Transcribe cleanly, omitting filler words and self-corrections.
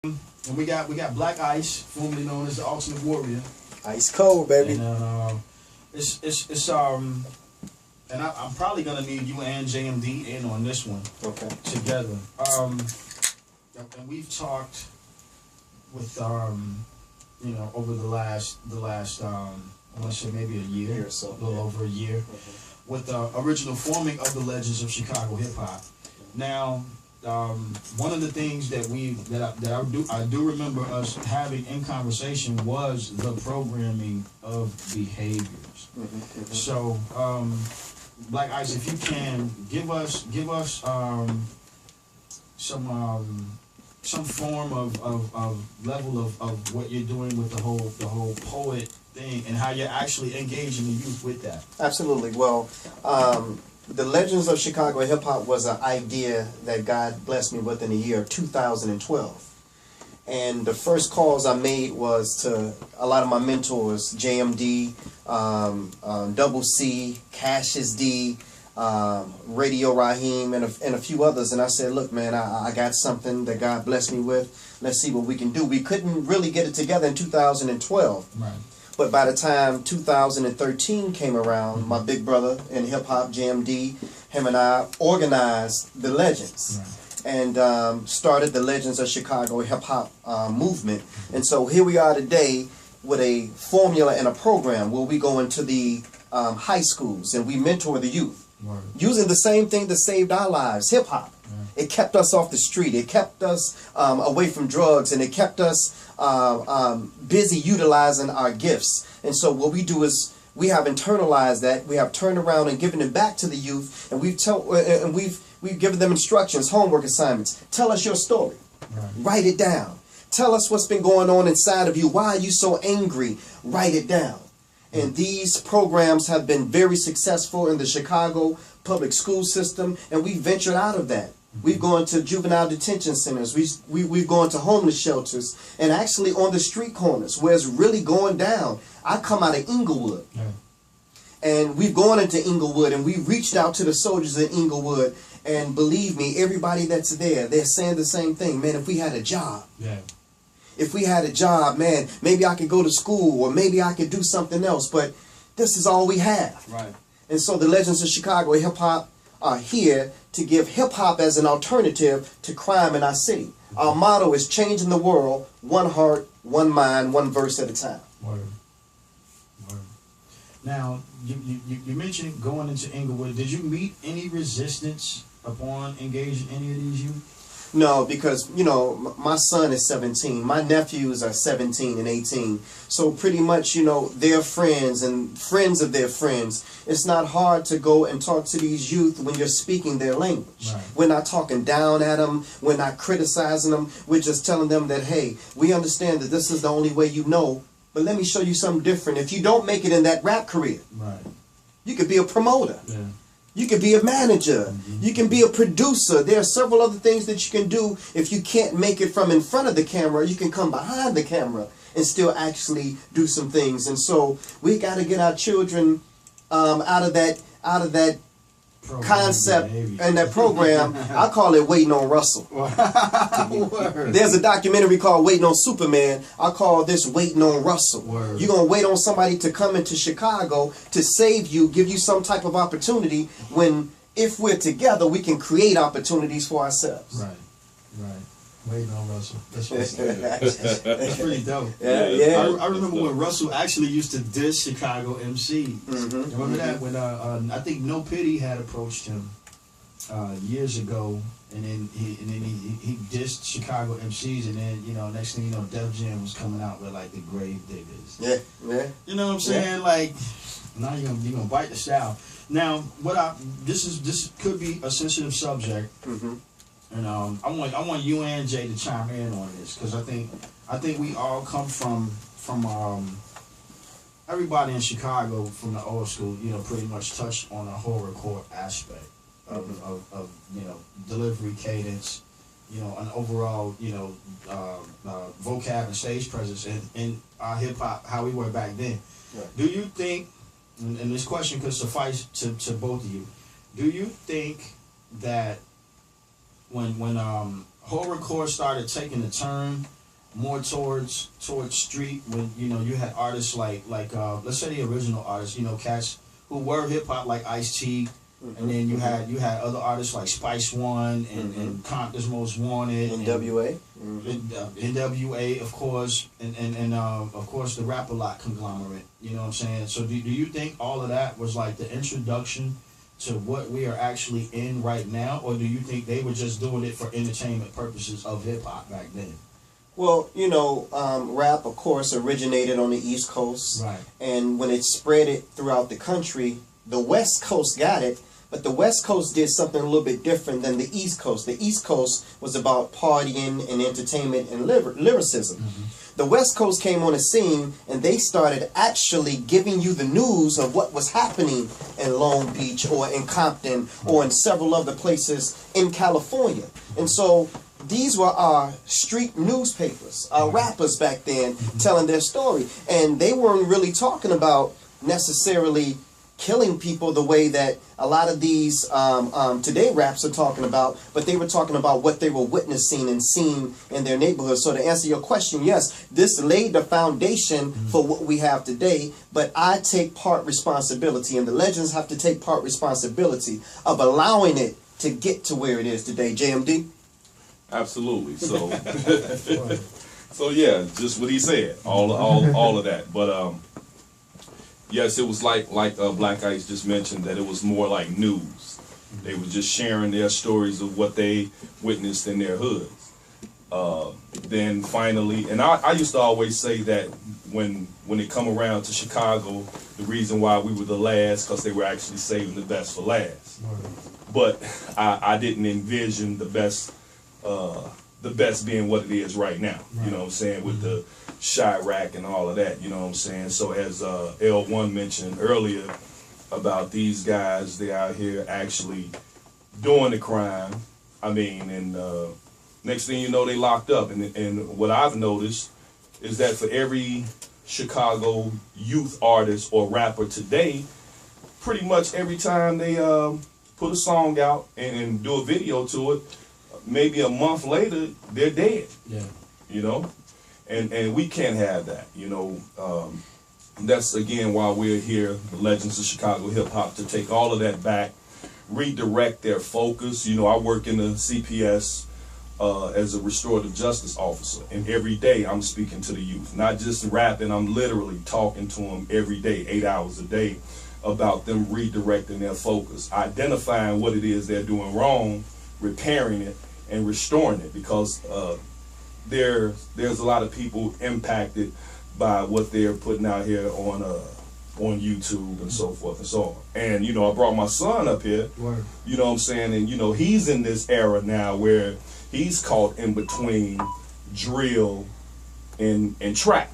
And we got Black Ice, formerly known as the Ultimate Warrior. Ice cold, baby. And and I'm probably gonna need you and JMD in on this one. Okay. Together. And we've talked with over the last I want to say maybe a year or so, a little over a year, with the original forming of the Legends of Chicago Hip Hop. Now, one of the things that I do remember us having in conversation was the programming of behaviors. So, Black Ice, if you can give us some form of level of what you're doing with the whole poet thing and how you're actually engaging the youth with that. Absolutely. Well, the Legends of Chicago Hip Hop was an idea that God blessed me with in the year 2012. And the first calls I made was to a lot of my mentors, JMD, Double C, Cassius D, Radio Raheem, and a few others. And I said, look, man, I got something that God blessed me with. Let's see what we can do. We couldn't really get it together in 2012. Right. But by the time 2013 came around, my big brother in hip-hop, JMD, him and I organized the Legends. Right. And started the Legends of Chicago hip-hop movement. And so here we are today with a formula and a program where we go into the high schools and we mentor the youth. Right. Using the same thing that saved our lives, hip-hop. Right. It kept us off the street. It kept us away from drugs, and it kept us busy utilizing our gifts. And so what we do is we have internalized that. We have turned around and given it back to the youth, and we've given them instructions, homework assignments. Tell us your story. Right. Write it down. Tell us what's been going on inside of you. Why are you so angry? Write it down. And these programs have been very successful in the Chicago public school system, and we ventured out of that. We've gone to juvenile detention centers. We've gone to homeless shelters, and actually on the street corners where it's really going down. I come out of Inglewood, and we've gone into Inglewood, and we've reached out to the soldiers in Inglewood, and believe me, everybody that's there, they're saying the same thing. Man, if we had a job. Yeah. If we had a job, man, maybe I could go to school, or maybe I could do something else, but this is all we have. Right. And so the Legends of Chicago Hip Hop are here to give hip hop as an alternative to crime in our city. Our motto is changing the world, one heart, one mind, one verse at a time. Word. Word. Now, you mentioned going into Inglewood. Did you meet any resistance upon engaging any of these youth? No, because, you know, my son is 17. My nephews are 17 and 18. So pretty much, you know, their friends and friends of their friends. It's not hard to go and talk to these youth when you're speaking their language. Right. We're not talking down at them. We're not criticizing them. We're just telling them that, hey, we understand that this is the only way you know, but let me show you something different. If you don't make it in that rap career, right, you could be a promoter. Yeah. You can be a manager. You can be a producer. There are several other things that you can do. If you can't make it from in front of the camera, you can come behind the camera and still actually do some things. And so we got to get our children out of that concept and that program. I call it Waiting on Russell. There's a documentary called Waiting on Superman. I call this Waiting on Russell. Word. You're going to wait on somebody to come into Chicago to save you, give you some type of opportunity, when if we're together, we can create opportunities for ourselves. Right, right. Waiting on Russell. That's what's That's pretty dope. Yeah. I remember when Russell actually used to diss Chicago MCs. Remember that when I think No Pity had approached him years ago, and then he dissed Chicago MCs, and then, you know, next thing you know, Def Jam was coming out with like the Grave Diggers. Yeah, yeah. You know what I'm saying? Like, now you're gonna bite the style. Now, this could be a sensitive subject. And I want you and Jay to chime in on this, because I think we all come from everybody in Chicago from the old school, you know, pretty much touched on a horrorcore aspect of you know, delivery, cadence, you know, an overall, you know, vocab and stage presence in our hip hop, how we were back then. Right. Do you think, and this question could suffice to both of you, do you think that when horrorcore started taking a turn more towards street, when you had artists like let's say the original artists, cats who were hip hop like Ice-T, and then you had other artists like Spice One and Compton's Most Wanted, NWA, NWA, of course, and of course the Rap-A-Lot conglomerate. You know what I'm saying? So do you think all of that was like the introduction to what we are actually in right now, or do you think they were just doing it for entertainment purposes of hip hop back then? Well, rap, of course, originated on the East Coast. Right. And when it spread it throughout the country, the West Coast got it, but the West Coast did something a little bit different than the East Coast. The East Coast was about partying and entertainment and lyricism. The West Coast came on the scene, and they started actually giving you the news of what was happening in Long Beach or in Compton or in several other places in California. And so these were our street newspapers, our rappers back then telling their story. And they weren't really talking about necessarily killing people the way that a lot of these today raps are talking about, but they were talking about what they were witnessing and seeing in their neighborhood. So to answer your question, yes, this laid the foundation for what we have today, but I take part responsibility, and the legends have to take part responsibility of allowing it to get to where it is today. JMD? Absolutely. So, so yeah, just what he said, all of that. But yes, it was like Blaq Ice just mentioned, that it was more like news. They were just sharing their stories of what they witnessed in their hoods. Then finally, and I used to always say that when it come around to Chicago, the reason why we were the last, because they were actually saving the best for last. But I didn't envision the best being what it is right now. You know what I'm saying, with the Chirac and all of that, you know what I'm saying? So as L1 mentioned earlier about these guys, they out here actually doing the crime. I mean, and next thing you know, they locked up. And what I've noticed is that for every Chicago youth artist or rapper today, pretty much every time they put a song out and do a video to it, maybe a month later, they're dead. Yeah. You know? And we can't have that, you know. That's, again, why we're here, the Legends of Chicago Hip Hop, to take all of that back, redirect their focus. You know, I work in the CPS as a restorative justice officer, and every day I'm speaking to the youth, not just rapping, I'm literally talking to them every day, 8 hours a day, about them redirecting their focus, identifying what it is they're doing wrong, repairing it, and restoring it, because there's a lot of people impacted by what they're putting out here on YouTube and so forth and so on. And, you know, I brought my son up here, you know what I'm saying, and, you know, he's in this era now where he's caught in between drill and trap.